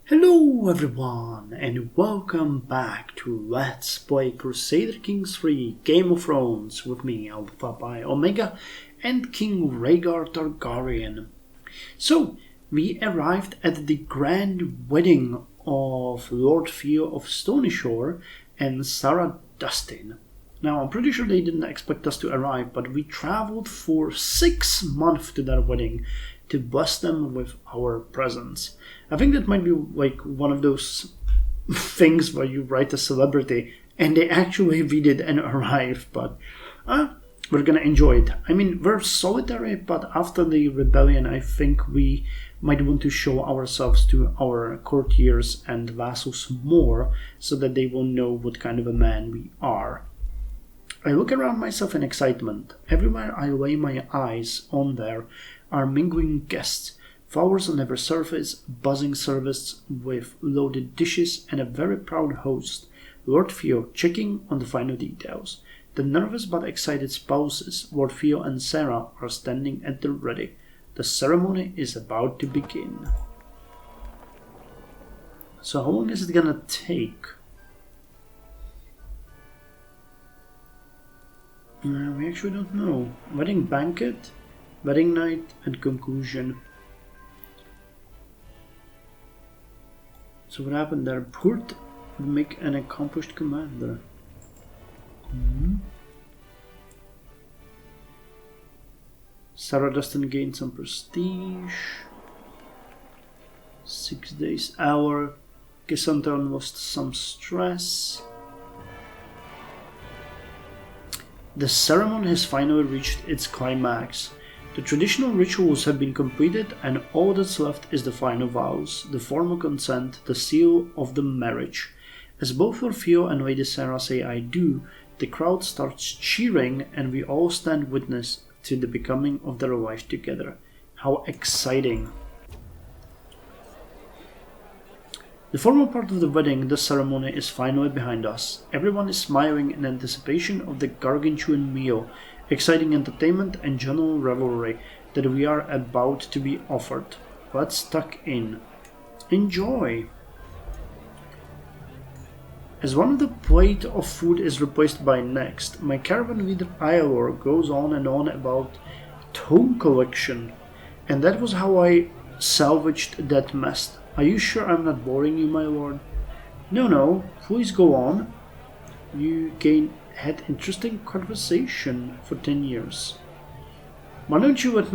Hello everyone and welcome back to Let's Play Crusader Kings 3 Game of Thrones with me, Alpha by Omega, and King Rhaegar Targaryen. So, we arrived at the grand wedding of Lord Theo of Stony Shore and Sarah Dustin. Now, I'm pretty sure they didn't expect us to arrive, but we traveled for 6 months to their wedding to bless them with our presence. I think that might be like one of those things where you write a celebrity and they actually read it and arrive, but we're gonna enjoy it. I mean, we're solitary, but after the rebellion, I think we might want to show ourselves to our courtiers and vassals more so that they will know what kind of a man we are. I look around myself in excitement. Everywhere I lay my eyes on there are mingling guests, flowers on every surface, buzzing service with loaded dishes, and a very proud host, Lord Theo, checking on the final details. The nervous but excited spouses, Lord Theo and Sarah, are standing at the ready. The ceremony is about to begin. So how long is it gonna take? We actually don't know. Wedding banquet, wedding night, and conclusion. So what happened there? Purt would make an accomplished commander. Sarah Dustin gained some prestige. 6 days hour. Cassandra lost some stress. The ceremony has finally reached its climax. The traditional rituals have been completed and all that's left is the final vows, the formal consent, the seal of the marriage. As both Lord Theo and Lady Sarah say "I do," the crowd starts cheering and we all stand witness to the becoming of their life together. How exciting! The formal part of the wedding, the ceremony, is finally behind us. Everyone is smiling in anticipation of the gargantuan meal, exciting entertainment and general revelry that we are about to be offered. Let's tuck in. Enjoy! As one of the plate of food is replaced by next, my caravan leader Iolor goes on and on about tome collection, and that was how I salvaged that mess. Are you sure I'm not boring you, my lord? No, please go on. You had interesting conversation for 10 years. Why don't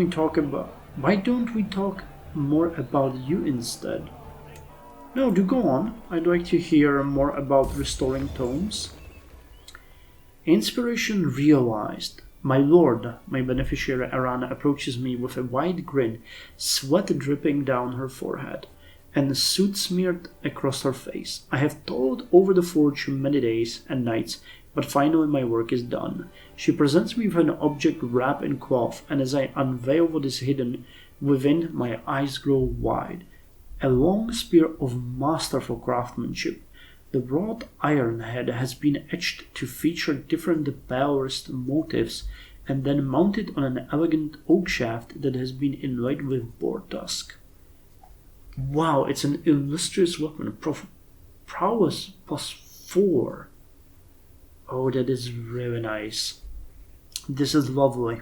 we talk more about you instead? No, do go on. I'd like to hear more about restoring tomes. Inspiration realized. My lord, my beneficiary Arana approaches me with a wide grin, sweat dripping down her forehead, and soot smeared across her face. I have toiled over the forge many days and nights, but finally my work is done. She presents me with an object wrapped in cloth, and as I unveil what is hidden within, my eyes grow wide. A long spear of masterful craftsmanship. The wrought iron head has been etched to feature different Balaurist motifs, and then mounted on an elegant oak shaft that has been inlaid with boar tusk. Wow, it's an illustrious weapon. Prowess +4. Oh, that is really nice. This is lovely.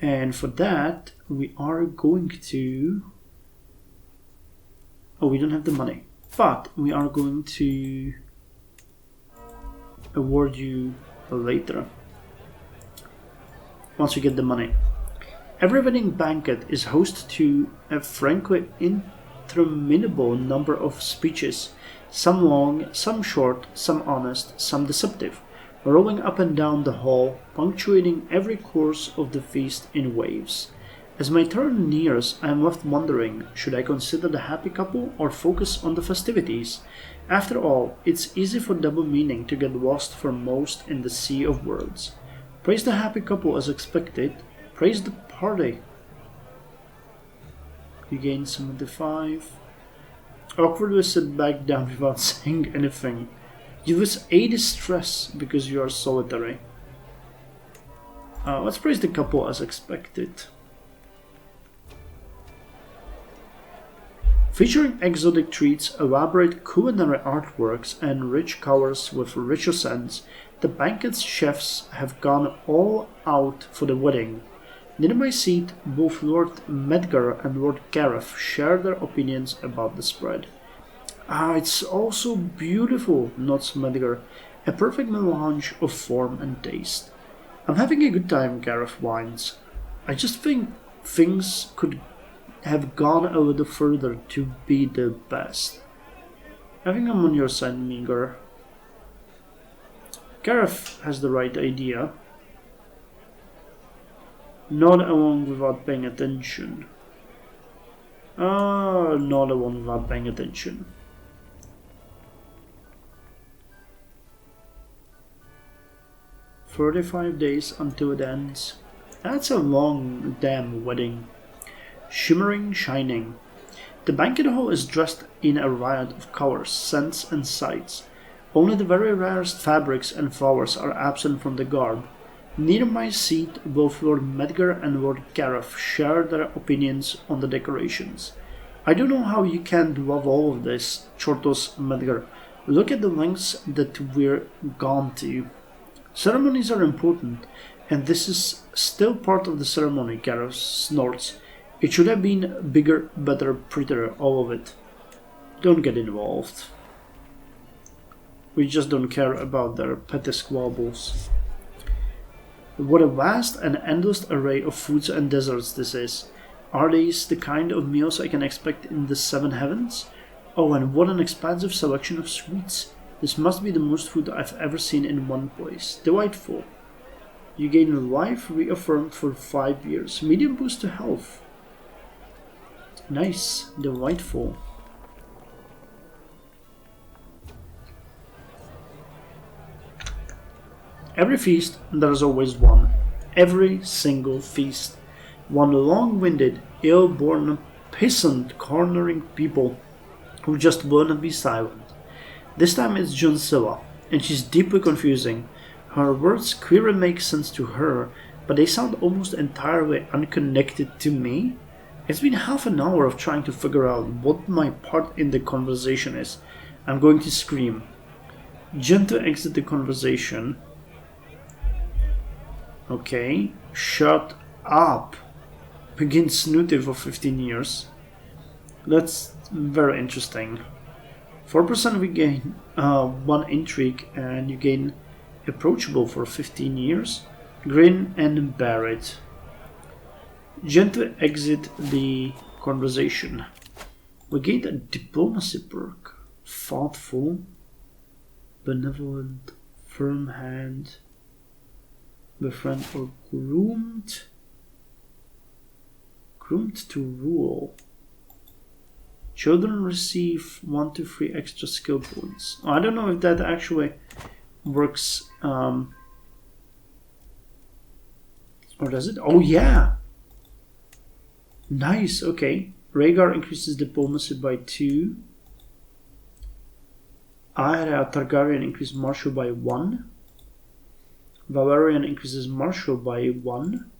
And for that, we are going to... Oh, we don't have the money. But we are going to award you later. Once we get the money. Every wedding banquet is host to a frankly interminable number of speeches, some long, some short, some honest, some deceptive, rolling up and down the hall, punctuating every course of the feast in waves. As my turn nears, I am left wondering, should I consider the happy couple or focus on the festivities? After all, it's easy for double meaning to get lost for most in the sea of words. Praise the happy couple as expected, praise the party. You gain 75. Awkwardly sit back down without saying anything. You lose 80 stress because you are solitary. Let's praise the couple as expected. Featuring exotic treats, elaborate culinary artworks, and rich covers with richer scents, the banquet's chefs have gone all out for the wedding. Near my seat, both Lord Medgar and Lord Gareth share their opinions about the spread. Ah, it's all so beautiful, nods Medgar, a perfect melange of form and taste. I'm having a good time, Gareth whines. I just think things could have gone a little further to be the best. I think I'm on your side, Meager. Gareth has the right idea. Nod along without paying attention. Nod along without paying attention. "35 days until it ends. That's a long damn wedding. Shimmering, shining. The banquet hall is dressed in a riot of colors, scents, and sights. Only the very rarest fabrics and flowers are absent from the garb. Near my seat, both Lord Medgar and Lord Gareth share their opinions on the decorations. I don't know how you can love all of this, chortles Medgar. Look at the lengths that we're gone to. Ceremonies are important, and this is still part of the ceremony, Gareth snorts. It should have been bigger, better, prettier, all of it. Don't get involved. We just don't care about their petty squabbles. What a vast and endless array of foods and desserts this is. Are these the kind of meals I can expect in the Seven Heavens? Oh, and what an expansive selection of sweets. This must be the most food I've ever seen in one place. Delightful. You gain life reaffirmed for 5 years. Medium boost to health. Nice. Delightful. Every feast, there's always one. Every single feast. One long-winded, ill-born peasant cornering people who just won't be silent. This time it's Junsilla, and she's deeply confusing. Her words clearly make sense to her, but they sound almost entirely unconnected to me. It's been half an hour of trying to figure out what my part in the conversation is. I'm going to scream. Gently exit the conversation. Okay. Shut up. Begin snooty for 15 years. That's very interesting. 4% we gain 1 intrigue, and you gain approachable for 15 years. Grin and bear it. Gently exit the conversation. We gained a diplomacy perk. Thoughtful, benevolent, firm hand, befriend or groomed. Groomed to rule. Children receive 1 to 3 extra skill points. I don't know if that actually works. Or does it? Oh yeah! Nice, okay. Rhaegar increases diplomacy by 2. Rhaegar Targaryen increases martial by 1. Valerian increases martial by 1.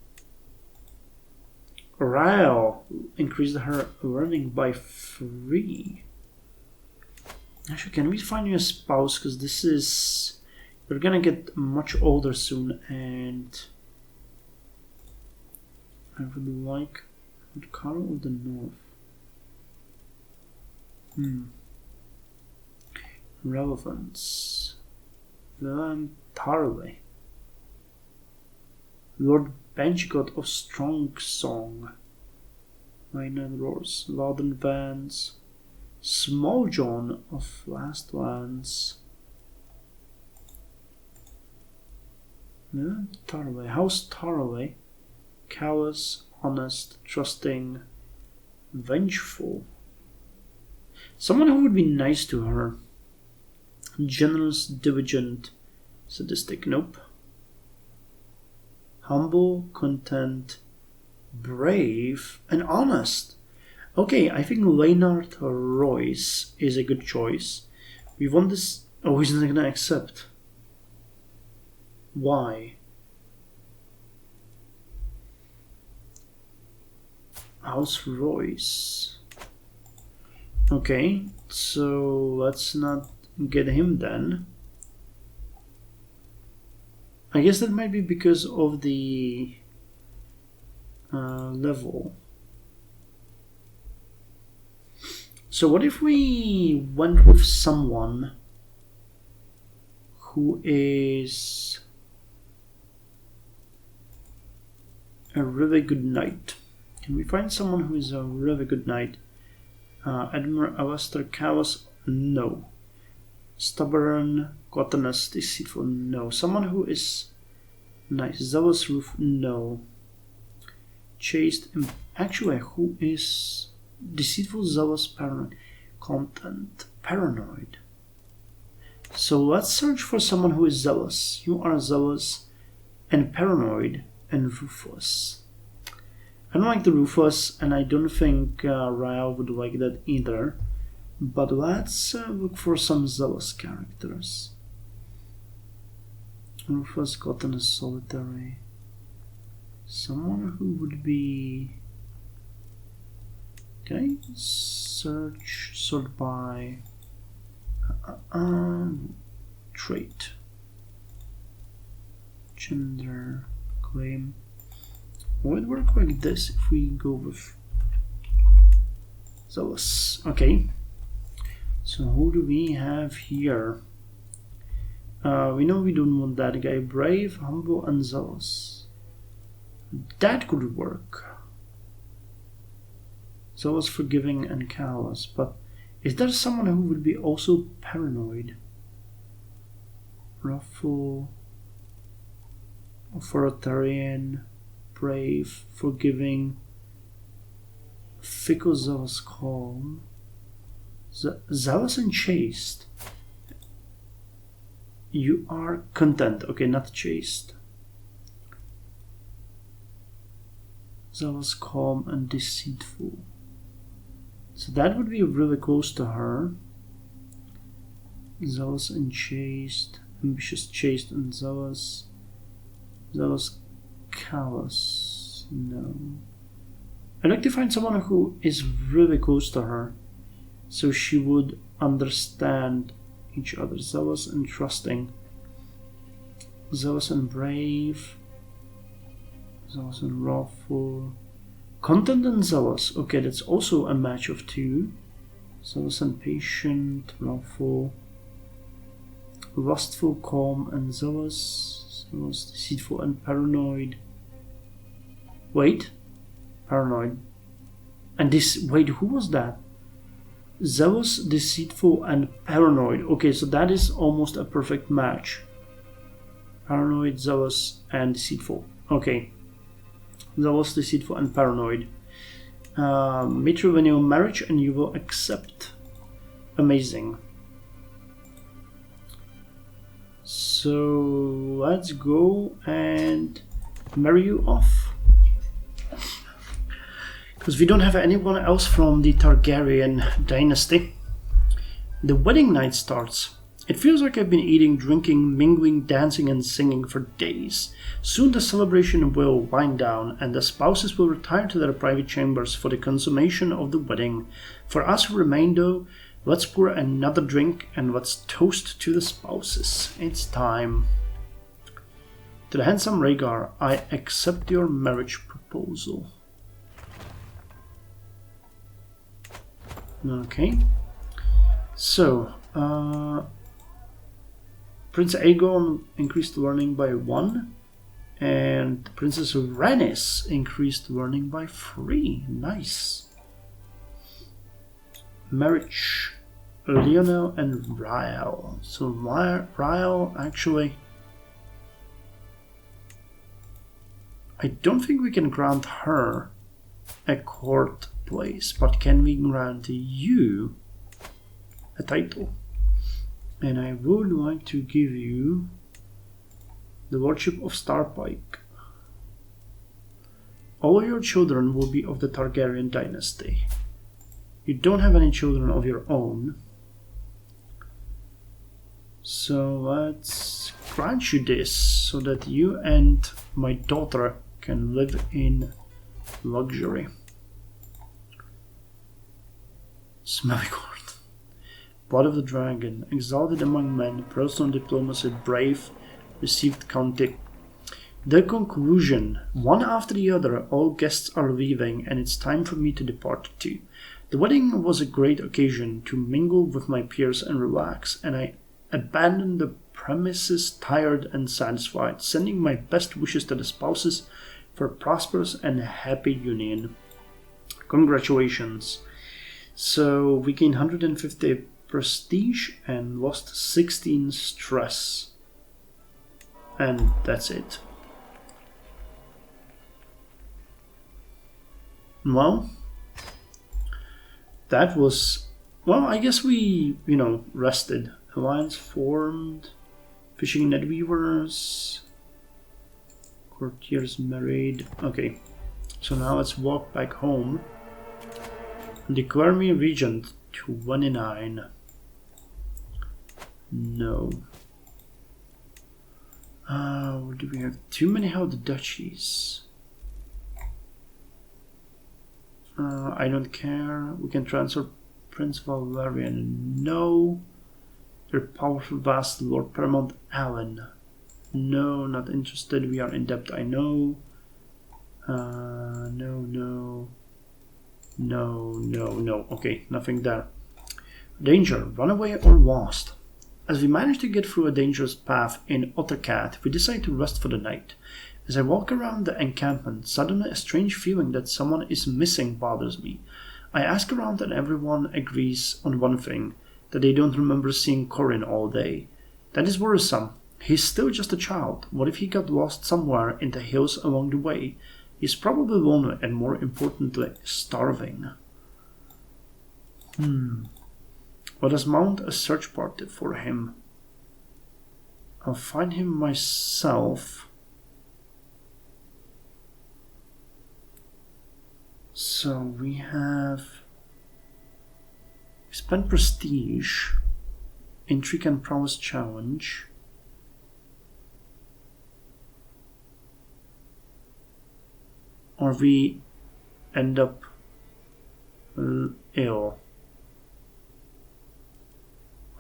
Ryle increased her learning by 3. Actually, can we find you a spouse? Because this is... You're gonna get much older soon, and... I would like... Carl of the North. Relevance. William Tarley. Lord Benchgot of Strong Song. Rhineland Roars. Loudon Vans. Small John of Last Lands. Tarley. House Tarley. Callous, honest, trusting, vengeful. Someone who would be nice to her. Generous, diligent, sadistic. Nope. Humble, content, brave, and honest. Okay, I think Leonard Royce is a good choice. We want this... Oh, he's not gonna accept. Why? House Royce. Okay, so let's not get him then. I guess that might be because of the level. So what if we went with someone who is a really good knight? Can we find someone who is a really good knight? Admiral Alastair Callous? No. Stubborn, gluttonous, deceitful? No. Someone who is nice. Zealous Roof? No. Chaste? Actually, who is deceitful, zealous, paranoid? Content? Paranoid. So let's search for someone who is zealous. You are zealous and paranoid and ruthless. I don't like the ruthless, and I don't think Ryle would like that either. But let's look for some zealous characters. Ruthless, gluttonous, solitary. Someone who would be... Okay, sort by trait, gender, claim. Would it work like this if we go with zealous? Okay. So who do we have here? We know we don't want that guy. Brave, humble, and zealous. That could work. Zealous, forgiving, and callous. But is there someone who would be also paranoid? Ruffle, authoritarian, brave, forgiving, fickle, zealous, calm, zealous and chaste. You are content. Okay, not chaste. Zealous, calm, and deceitful. So that would be really close to her. Zealous and chaste. Ambitious, chaste, and zealous. Zealous, callous. No. I'd like to find someone who is really close to her, so she would understand each other. Zealous and trusting. Zealous and brave. Zealous and wrathful. Content and zealous. Okay, that's also a match of two. Zealous and patient, wrathful. Lustful, calm, and zealous. Zealous, deceitful, and paranoid. Wait. Paranoid. And this... Wait, who was that? Zealous, deceitful, and paranoid. Okay, so that is almost a perfect match. Paranoid, zealous, and deceitful. Okay. Zealous, deceitful, and paranoid. Matrimonial marriage, and you will accept. Amazing. So let's go and marry you off. Because we don't have anyone else from the Targaryen dynasty. The wedding night starts. It feels like I've been eating, drinking, mingling, dancing, and singing for days. Soon the celebration will wind down, and the spouses will retire to their private chambers for the consummation of the wedding. For us who remain, though, let's pour another drink and let's toast to the spouses. It's time. To the handsome Rhaegar, I accept your marriage proposal. Okay. So, Prince Aegon increased learning by 1, and Princess Rhaenys increased learning by 3. Nice. Marriage, Lionel and Ryle. So Ryle actually... I don't think we can grant her a court place, but can we grant you a title? And I would like to give you the Lordship of Starpike. All your children will be of the Targaryen dynasty. You don't have any children of your own. So let's grant you this so that you and my daughter can live in luxury. Smelly court. Blood of the dragon, exalted among men, personal diplomacy, brave, received county. The conclusion, one after the other, all guests are leaving, and it's time for me to depart too. The wedding was a great occasion to mingle with my peers and relax, and I abandoned the premises tired and satisfied, sending my best wishes to the spouses for a prosperous and happy union. Congratulations. So we gained 150 prestige and lost 16 stress. And that's it. Well, that was... Well, I guess we, rested. Alliance formed. Fishing net weavers. Courtiers married. Okay. So now let's walk back home. Declare me regent 29. No. What do we have? Too many held duchies. I don't care. We can transfer Prince Valerian. No. Your powerful vast Lord Paramount Alan. No, not interested. We are in debt, I know. No. Okay, nothing there. Danger, runaway or lost. As we manage to get through a dangerous path in Ottercat, we decide to rest for the night. As I walk around the encampment, suddenly a strange feeling that someone is missing bothers me. I ask around and everyone agrees on one thing, that they don't remember seeing Corin all day. That is worrisome. He's still just a child. What if he got lost somewhere in the hills along the way? He's probably lonely and, more importantly, starving. Let us mount a search party for him. I'll find him myself. So we have... spend prestige, intrigue and prowess challenge. Or we end up ill.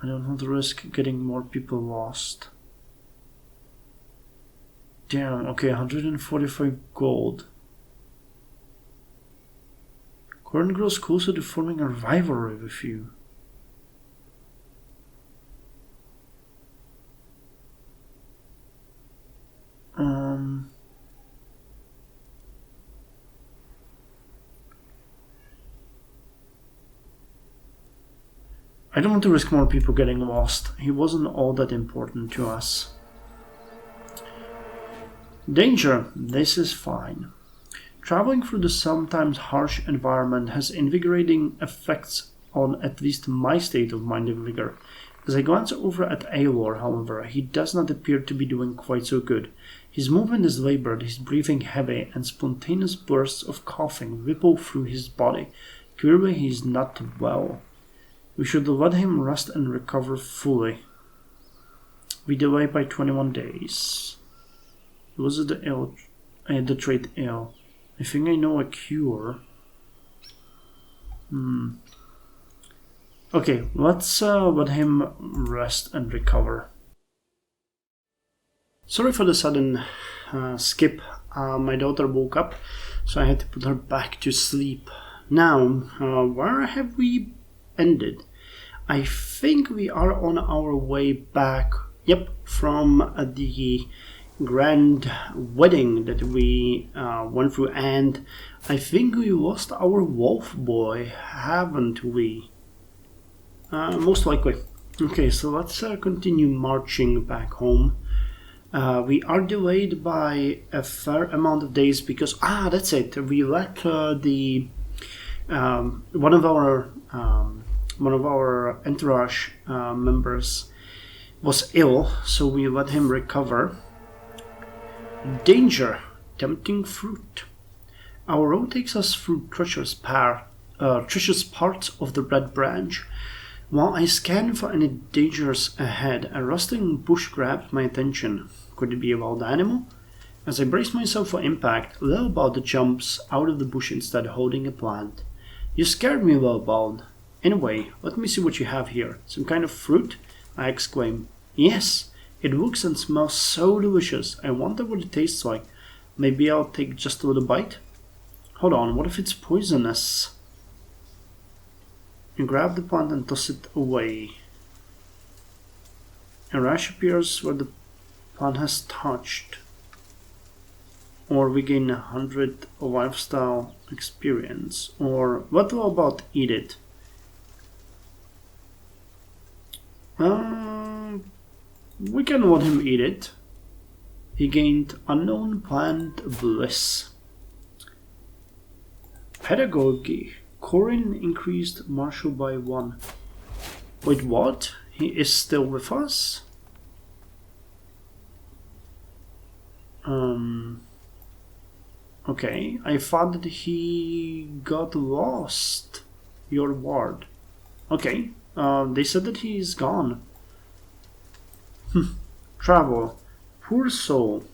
I don't want to risk getting more people lost. Damn, okay, 145 gold. Corin grows closer to forming a rivalry with you. I don't want to risk more people getting lost. He wasn't all that important to us. Danger. This is fine. Traveling through the sometimes harsh environment has invigorating effects on at least my state of mind and vigor. As I glance over at Aelor, however, he does not appear to be doing quite so good. His movement is labored, his breathing heavy, and spontaneous bursts of coughing ripple through his body. Clearly he is not well. We should let him rest and recover fully. We delay by 21 days. Was it the trait ill? I think I know a cure. Okay, let's let him rest and recover. Sorry for the sudden skip. My daughter woke up, so I had to put her back to sleep. Now, where have we ended? I think we are on our way back, from the grand wedding that we went through, and I think we lost our wolf boy, haven't we? Most likely. Okay, so let's continue marching back home. We are delayed by a fair amount of days because that's it. We let the one of our entourage members was ill, so we let him recover. Danger, tempting fruit. Our road takes us through treacherous parts of the Red Branch. While I scan for any dangers ahead, a rustling bush grabs my attention. Could it be a wild animal? As I brace myself for impact, Lilbald jumps out of the bush instead, holding a plant. You scared me, Lilbald. Anyway, let me see what you have here. Some kind of fruit? I exclaim. Yes, it looks and smells so delicious. I wonder what it tastes like. Maybe I'll take just a little bite? Hold on, what if it's poisonous? You grab the plant and toss it away. A rash appears where the plant has touched. Or we gain 100 lifestyle experience. Or what about eat it? We can let him eat it. He gained unknown plant bliss. Pedagogy. Corin increased martial by 1. Wait, what? He is still with us? Okay, I thought that he got lost. Your ward. Okay, they said that he is gone. Travel. Poor soul.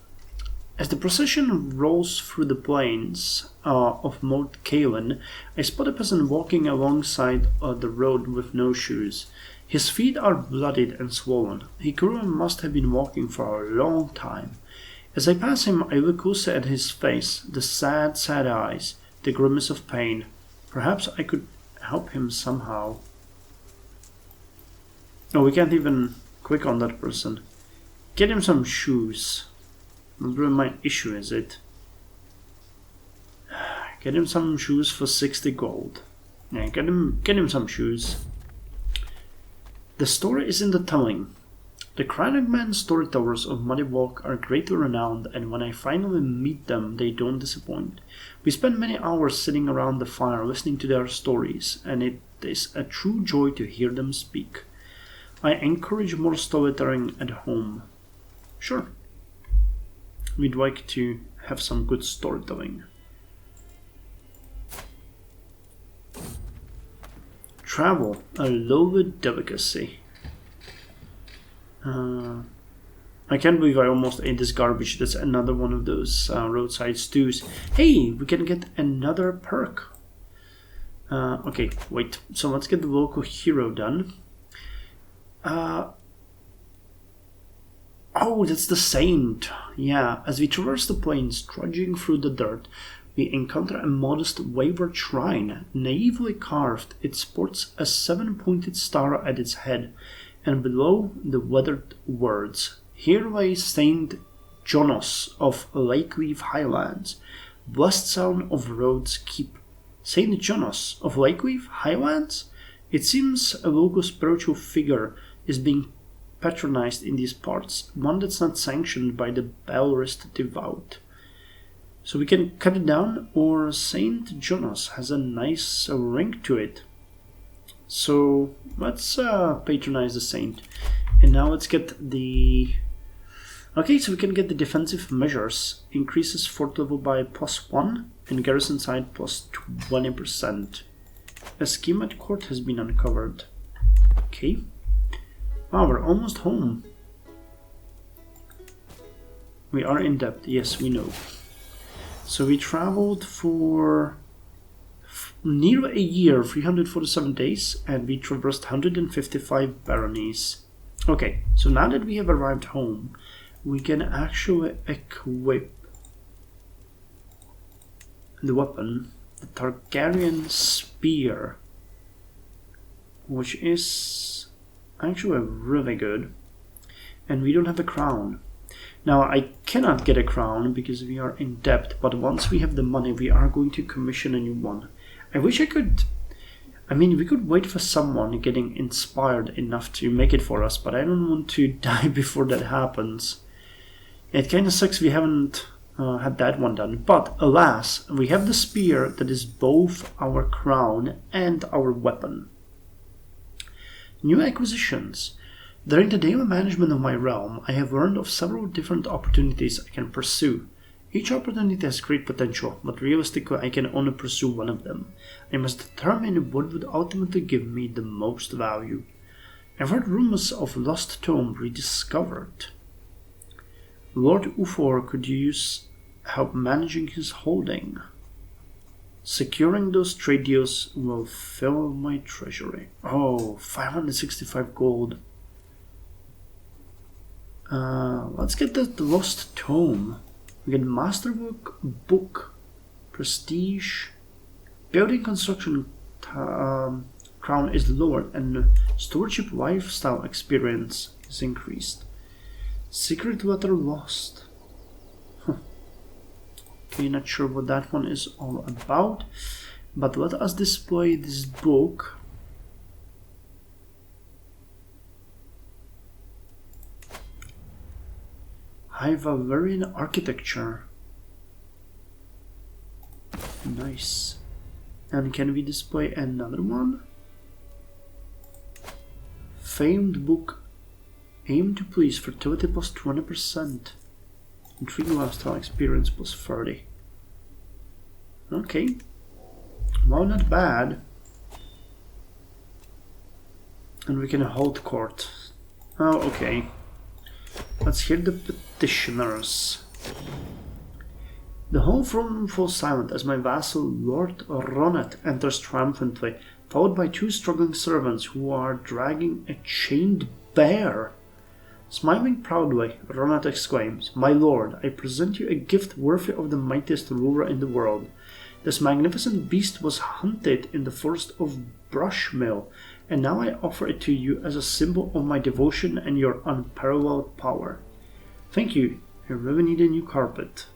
As the procession rolls through the plains of Moat Caelan, I spot a peasant walking alongside the road with no shoes. His feet are bloodied and swollen. He clearly must have been walking for a long time. As I pass him, I look closer at his face, the sad, sad eyes, the grimace of pain. Perhaps I could help him somehow. Oh, we can't even click on that person. Get him some shoes. Not really my issue, is it? Get him some shoes for 60 gold. Yeah, get him some shoes. The story is in the telling. The Crannogman storytellers of Muddy Walk are greatly renowned, and when I finally meet them, they don't disappoint. We spend many hours sitting around the fire listening to their stories, and it is a true joy to hear them speak. I encourage more storytelling at home. Sure. We'd like to have some good storytelling. Travel, a loathed delicacy. I can't believe I almost ate this garbage. That's another one of those roadside stews. Hey, we can get another perk. Okay, wait. So let's get the local hero done. Oh, that's the saint. Yeah, as we traverse the plains, trudging through the dirt, we encounter a modest wayward shrine. Naively carved, it sports a 7-pointed star at its head, and below the weathered words, "Here lies Saint Jonas of Lakeleaf Highlands, blessed son of Rhodes Keep." Saint Jonas of Lakeleaf Highlands? It seems a local spiritual figure is being patronized in these parts, one that's not sanctioned by the Belrist devout. So we can cut it down, or Saint Jonas has a nice ring to it. So let's patronize the saint. And now let's get the... Okay, so we can get the defensive measures. Increases fort level by +1 and garrison side +20%. A scheme at court has been uncovered. Okay. Wow, we're almost home. We are in debt, yes, we know. So we traveled for near a year, 347 days, and we traversed 155 baronies. Okay, so now that we have arrived home, we can actually equip the weapon, the Targaryen Spear, which is actually really good. And we don't have a crown. Now, I cannot get a crown because we are in debt, but once we have the money, we are going to commission a new one. I wish I could... I mean, we could wait for someone getting inspired enough to make it for us, but I don't want to die before that happens. It kind of sucks we haven't had that one done, but alas, we have the spear that is both our crown and our weapon. New acquisitions. During the daily management of my realm, I have learned of several different opportunities I can pursue. Each opportunity has great potential, but realistically I can only pursue one of them. I must determine what would ultimately give me the most value. I've heard rumors of Lost Tome rediscovered. Lord Ufor could use help managing his holding. Securing those trade deals will fill my treasury. Oh, 565 gold. Let's get the Lost Tome. We get Masterwork, Book, Prestige. Building Construction Crown is lowered and Stewardship Lifestyle Experience is increased. Secret Letter Lost. Okay, not sure what that one is all about, but let us display this book. High Valerian Architecture. Nice. And can we display another one? Famed Book. Aim to please, fertility plus 20%. Intriguing Lifestyle Experience plus 30. Okay. Well, not bad. And we can hold court. Oh, okay. Let's hear the petitioners. The whole throne falls silent as my vassal Lord Ronnet enters triumphantly, followed by two struggling servants who are dragging a chained bear. Smiling proudly, Ronnet exclaims, "My lord, I present you a gift worthy of the mightiest ruler in the world. This magnificent beast was hunted in the forest of Brushmill, and now I offer it to you as a symbol of my devotion and your unparalleled power. Thank you, I really need a new carpet."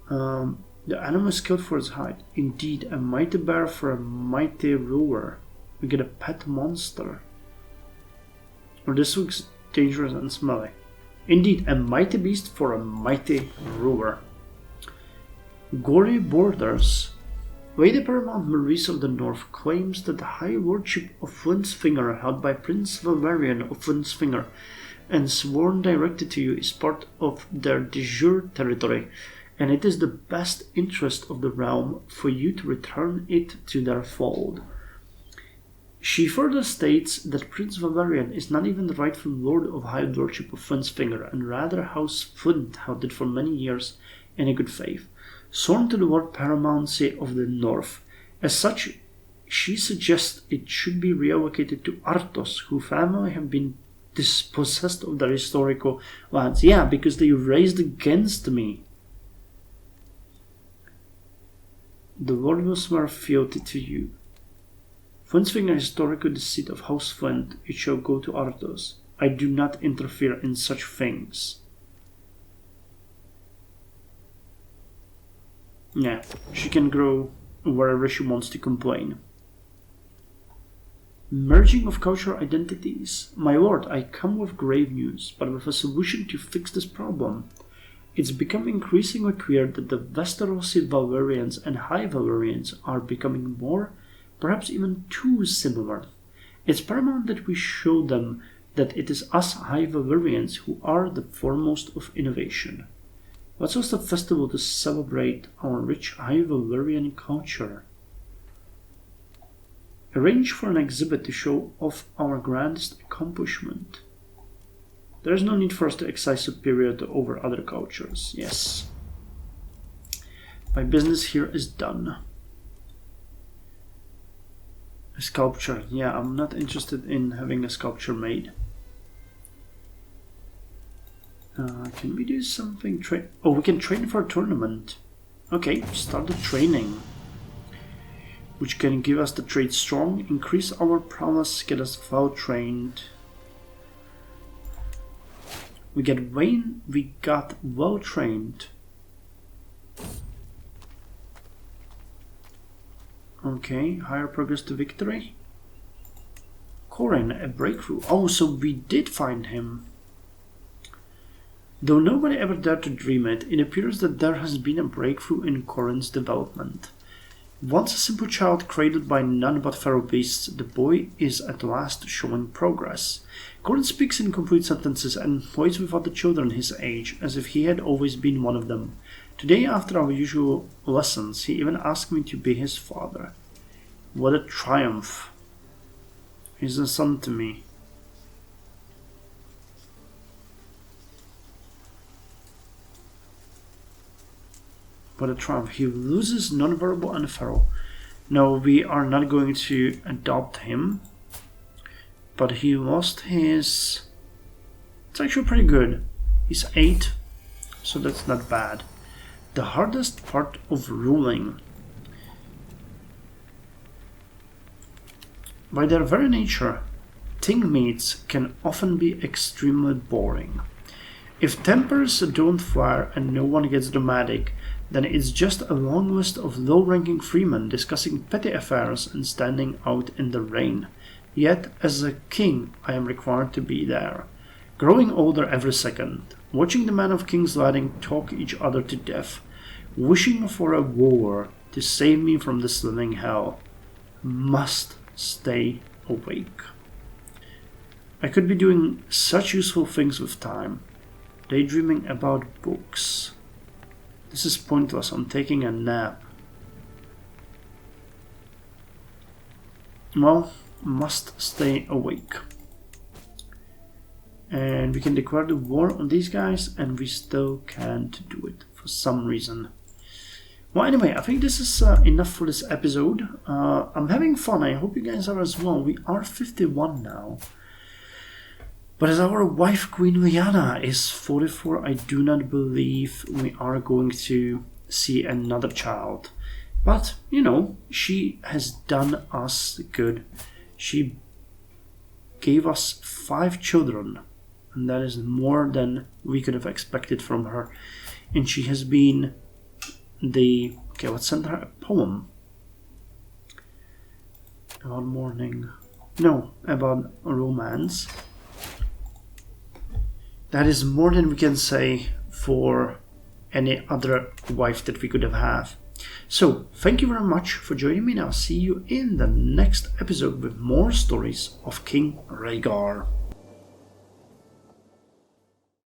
The animal is killed for its hide. Indeed, a mighty bear for a mighty ruler. We get a pet monster. Or this looks dangerous and smelly. Indeed, a mighty beast for a mighty ruler. Gory Borders. Lady Paramount Maurice of the North claims that the High Lordship of Flintsfinger, held by Prince Valerian of Flintsfinger, and sworn directly to you, is part of their de jure territory, and it is the best interest of the realm for you to return it to their fold. She further states that Prince Valerian is not even the rightful Lord of High Lordship of Flintsfinger, and rather House Flint held it for many years in a good faith, sworn to the Lord Paramountcy of the North. As such, she suggests it should be reallocated to Arthos, whose family have been dispossessed of their historical lands. Yeah, because they raised against me. The Lord will swear fealty to you. Flintsfinger is historically the seat of House Flint. It shall go to Arthos. I do not interfere in such things. Yeah, she can grow wherever she wants to complain. Merging of cultural identities. My lord, I come with grave news, but with a solution to fix this problem. It's become increasingly clear that the Westerosi Valerians and High Valerians are becoming more, perhaps even too similar. It's paramount that we show them that it is us High Valerians who are the foremost of innovation. Let's host a festival to celebrate our rich High Valerian culture. Arrange for an exhibit to show off our grandest accomplishment. There is no need for us to excite superiority over other cultures. Yes. My business here is done. A sculpture. Yeah, I'm not interested in having a sculpture made. Can we do something? Oh, we can train for a tournament. Okay, start the training. Which can give us the trade strong, increase our prowess, get us well trained. We get Wayne, we got well trained. Okay, higher progress to victory. Corin, a breakthrough. Oh, so we did find him. Though nobody ever dared to dream it, it appears that there has been a breakthrough in Corin's development. Once a simple child cradled by none but feral beasts, the boy is at last showing progress. Corin speaks in complete sentences and plays with other children his age, as if he had always been one of them. Today, after our usual lessons, he even asked me to be his father. What a triumph. He's a son to me. But a triumph. He loses non-verbal and feral. No, we are not going to adopt him. But he lost his... It's actually pretty good. He's 8, so that's not bad. The hardest part of ruling. By their very nature, ting meets can often be extremely boring. If tempers don't flare and no one gets dramatic, then it's just a long list of low-ranking freemen discussing petty affairs and standing out in the rain. Yet, as a king, I am required to be there. Growing older every second, watching the men of King's Landing talk each other to death, wishing for a war to save me from this living hell. Must stay awake. I could be doing such useful things with time. Daydreaming about books. This is pointless. I'm taking a nap. Well, must stay awake. And we can declare the war on these guys, and we still can't do it for some reason. Well, anyway, I think this is enough for this episode. I'm having fun. I hope you guys are as well. We are 51 now. But as our wife, Queen Lyanna, is 44, I do not believe we are going to see another child. But, you know, she has done us good. She gave us 5 children. And that is more than we could have expected from her. And she has been the... Okay, let's send her a poem. About mourning. No, about romance. That is more than we can say for any other wife that we could have had. So, thank you very much for joining me, and I'll see you in the next episode with more stories of King Rhaegar.